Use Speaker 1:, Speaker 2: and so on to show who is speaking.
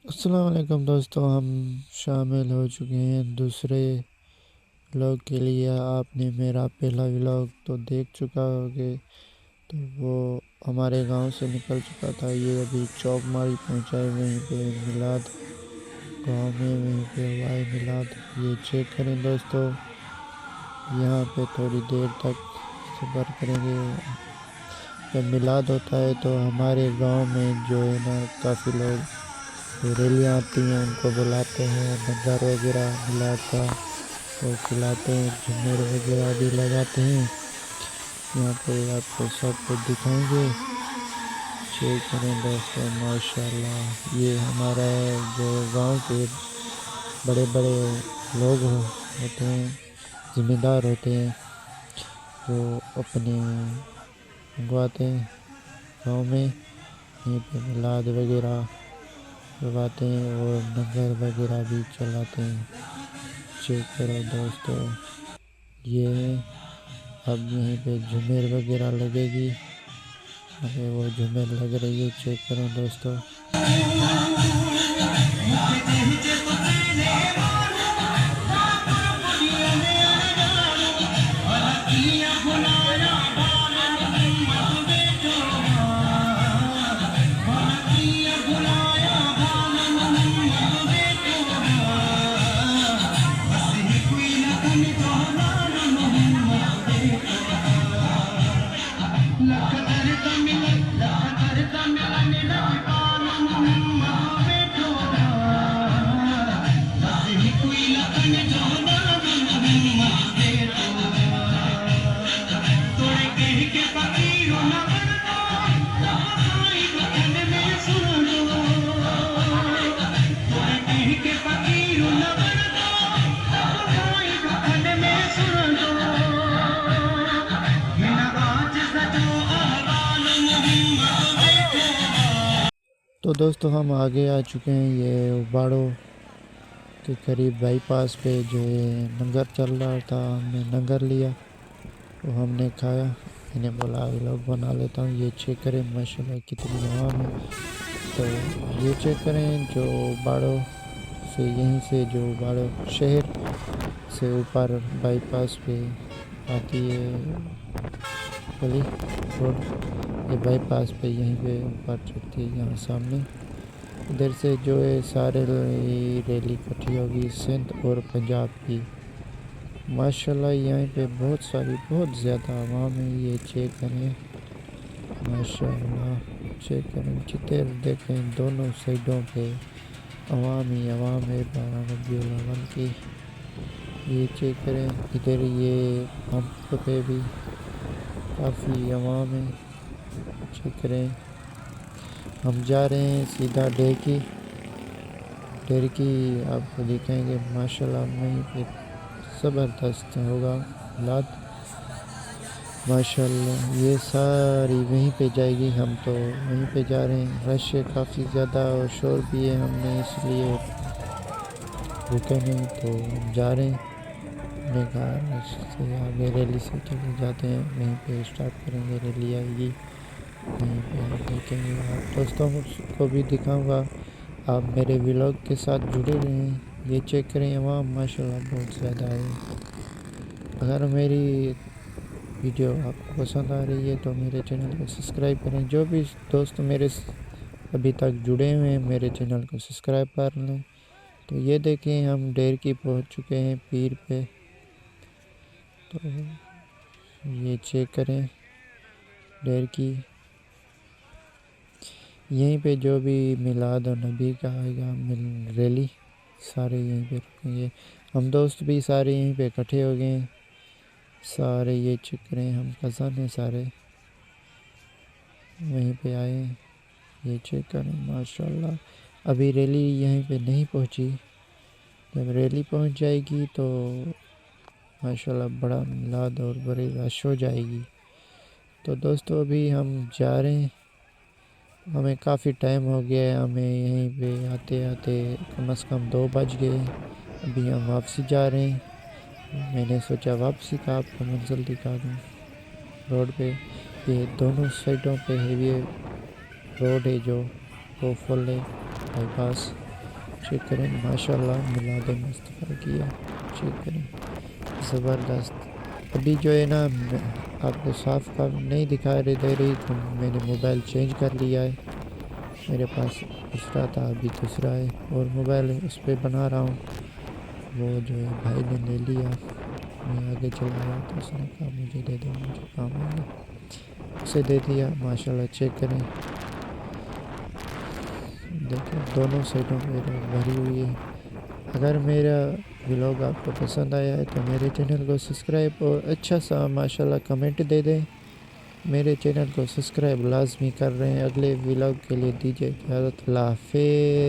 Speaker 1: السلام علیکم دوستو، ہم شامل ہو چکے ہیں دوسرے ولاگ کے لیے۔ آپ نے میرا پہلا ولاگ تو دیکھ چکا ہوگے، تو وہ ہمارے گاؤں سے نکل چکا تھا۔ یہ ابھی چوک ماری پہنچا ہے، وہیں پہ میلاد گاؤں میں، وہیں پہ ہوا ہے میلاد۔ یہ چیک کریں دوستو، یہاں پہ تھوڑی دیر تک صبر کریں گے۔ جب میلاد ہوتا ہے تو ہمارے گاؤں میں جو ہے نا، کافی لوگ ریلیاں آتی ہیں، ان کو بلاتے ہیں، لنگر وغیرہ میلاد کا وہ کھلاتے ہیں، جھومر وغیرہ بھی لگاتے ہیں۔ یہاں پہ آپ کو سب کچھ دکھائیں گے، چیک کریں دوستو۔ ماشاءاللہ، یہ ہمارا جو گاؤں کے بڑے بڑے لوگ ہوتے ہیں، ذمہ دار ہوتے ہیں، وہ اپنے منگواتے ہیں گاؤں میں، یہیں پہ میلاد وغیرہ کرواتے ہیں اور لنگر وغیرہ بھی چلاتے ہیں۔ چیک کرو دوستو، یہ ہے۔ اب یہیں پہ جھومر وغیرہ لگے گی، ابھی وہ جھومر لگ رہی ہے، چیک کرو دوستو۔ تو دوستو، ہم آگے آ چکے ہیں، یہ باڑوں کے قریب بائی پاس پہ جو ہے لنگر چل رہا تھا، ہم نے لنگر لیا، وہ ہم نے کھایا۔ میں نے بولا ولاگ بنا لیتا ہوں۔ یہ چیک کریں ماشاءاللہ کتنی عوام ہے، تو یہ چیک کریں جو باڑوں سے، یہیں سے جو باڑوں شہر سے اوپر بائی پاس پہ آتی ہے گلی روڈ، یہ بائی پاس پہ یہیں پہ اوپر چڑھتی ہے، یہاں سامنے ادھر سے جو ہے سارے ریلی اکٹھی ہوگی، سندھ اور پنجاب کی۔ ماشاءاللہ یہیں پہ بہت زیادہ عوام ہے، یہ چیک کریں ماشاءاللہ، چیک کریں جدھر دیکھیں دونوں سائیڈوں پہ عوام ہی عوام ہے 12 ربیع الاول کی۔ یہ چیک کریں ادھر یہ پمپ پہ بھی کافی عوام ہے، چیک کریں۔ ہم جا رہے ہیں سیدھا ڈیرکی، آپ کو دکھائیں گے ماشاءاللہ، وہیں پہ زبردست ہوگا میلاد ماشاءاللہ۔ یہ ساری وہیں پہ جائے گی، ہم تو وہیں پہ جا رہے ہیں۔ رش ہے کافی زیادہ اور شور بھی ہے، ہم نے اس لیے رکے نہیں، تو ہم جا رہے ہیں۔ ہم نے کہا اس سے آگے ریلی سے چلے جاتے ہیں، وہیں پہ اسٹارٹ کریں گے، ریلی آئے گی، وہیں پہ آپ دیکھیں گے۔ آپ دوستوں کو بھی دکھاؤں گا، آپ میرے ولاگ کے ساتھ جڑے رہیں۔ یہ چیک کریں عوام ماشاءاللہ بہت زیادہ ہے۔ اگر میری ویڈیو آپ کو پسند آ رہی ہے تو میرے چینل کو سبسکرائب کریں۔ جو بھی دوست میرے ابھی تک جڑے ہوئے ہیں، میرے چینل کو سبسکرائب کر لیں۔ تو یہ دیکھیں ہم ڈیرکی پہنچ چکے ہیں، پیر پہ، تو یہ چیک کریں ڈیرکی۔ یہیں پہ جو بھی میلاد نبی کا آئے گا ریلی، سارے یہیں پہ رکیں گے۔ ہم دوست بھی سارے یہیں پہ اکٹھے ہو گئے ہیں سارے، یہ چیک کریں، ہم کزن ہیں سارے، وہیں پہ آئے ہیں۔ یہ چیک کریں ماشاءاللہ، ابھی ریلی یہیں پہ نہیں پہنچی، جب ریلی پہنچ جائے گی تو ماشاءاللہ بڑا میلاد اور بڑی رش ہو جائے گی۔ تو دوستو ابھی ہم جا رہے ہیں، ہمیں کافی ٹائم ہو گیا ہے، ہمیں یہیں پہ آتے آتے کم از کم 2 بج گئے۔ ابھی ہم واپسی جا رہے ہیں، میں نے سوچا واپسی کا آپ کو منزل دکھا دوں۔ روڈ پہ یہ دونوں سائڈوں پہ ہیوی روڈ ہے، جو وہ فل ہے بائی پاس۔ چیک کریں ماشاءاللہ میلاد مصطفیٰ کیا، چیک کریں زبردست۔ ابھی جو ہے نا آپ کو صاف نہیں دکھائی دے رہی تو میں نے موبائل چینج کر لیا ہے، میرے پاس دوسرا تھا ابھی دوسرا ہے اور موبائل ہے اس پہ بنا رہا ہوں، وہ جو ہے بھائی نے لے لیا، میں آگے چلا گیا تو اس نے کہا مجھے دے دو مجھے کام آ گیا، اسے دے دیا ماشاءاللہ۔ چیک کریں دیکھیں دونوں سائڈوں پہ بھری ہوئی ہے۔ اگر میرا ولاگ آپ کو پسند آیا ہے تو میرے چینل کو سبسکرائب اور اچھا سا ماشاءاللہ کمنٹ دے دیں، میرے چینل کو سبسکرائب لازمی کر رہے ہیں۔ اگلے ولاگ کے لیے دیجیے اجازت، اللہ حافظ۔